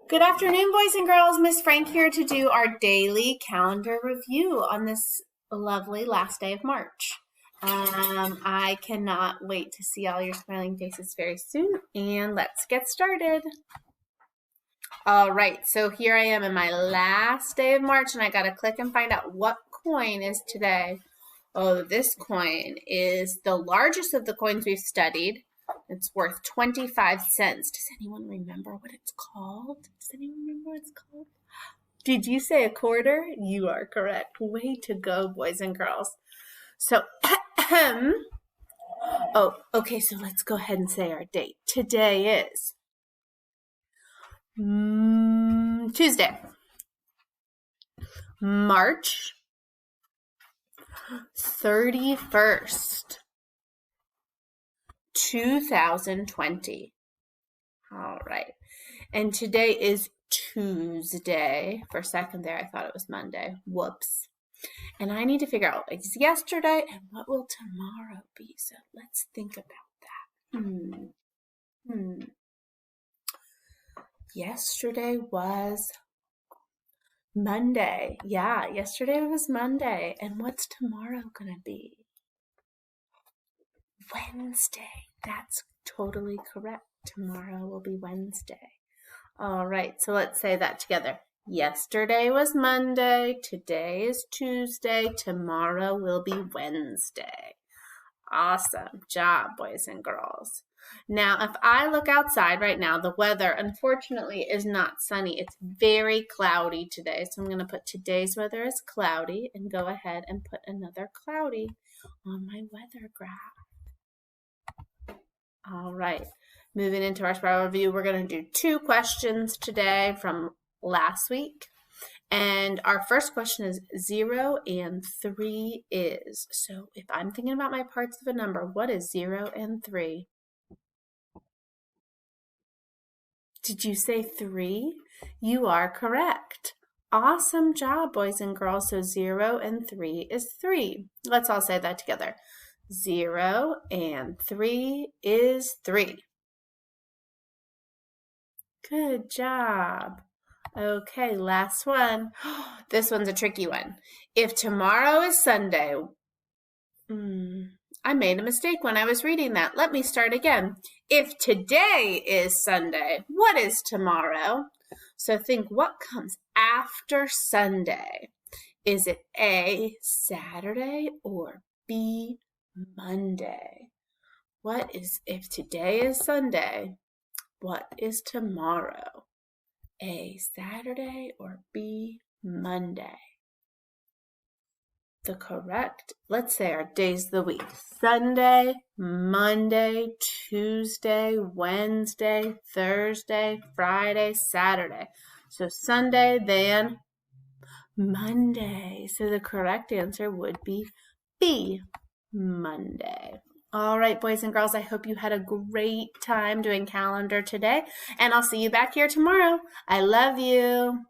Good afternoon, boys and girls. Miss Frank here to do our daily calendar review on this lovely last day of March. I cannot wait to see all your smiling faces very soon, and let's get started. All right, so here I am in my last day of March, and I got to click and find out what coin is today. Oh, this coin is the largest of the coins we've studied. It's worth 25 cents. Does anyone remember what it's called? Does anyone remember what it's called? Did you say a quarter? You are correct. Way to go, boys and girls. So, oh, okay, so let's go ahead and say our date. Today is Tuesday, March 31st. 2020. All right. And today is Tuesday. For a second there, I thought it was Monday. Whoops. And I need to figure out what was yesterday and what will tomorrow be. So let's think about that. Yesterday was Monday. Yeah, yesterday was Monday. And what's tomorrow going to be? Wednesday. That's totally correct. Tomorrow will be Wednesday. All right, so let's say that together. Yesterday was Monday. Today is Tuesday. Tomorrow will be Wednesday. Awesome job, boys and girls. Now, if I look outside right now, the weather, unfortunately, is not sunny. It's very cloudy today. So I'm going to put today's weather as cloudy and go ahead and put another cloudy on my weather graph. All right, moving into our spiral review, we're going to do 2 questions today from last week. And our first question is 0 and 3 is. So if I'm thinking about my parts of a number, what is 0 and 3? Did you say 3? You are correct. Awesome job, boys and girls. So 0 and 3 is 3. Let's all say that together. 0 and 3 is 3. Good job. Okay, last one. This one's a tricky one. If tomorrow is Sunday, I made a mistake when I was reading that. Let me start again. If today is Sunday, what is tomorrow? So think, what comes after Sunday? Is it A, Saturday, or B, Monday? What is, if today is Sunday, what is tomorrow? A, Saturday, or B, Monday? The correct, let's say our days of the week. Sunday, Monday, Tuesday, Wednesday, Thursday, Friday, Saturday. So Sunday, then Monday. So the correct answer would be B, Monday. All right, boys and girls, I hope you had a great time doing calendar today, and I'll see you back here tomorrow. I love you.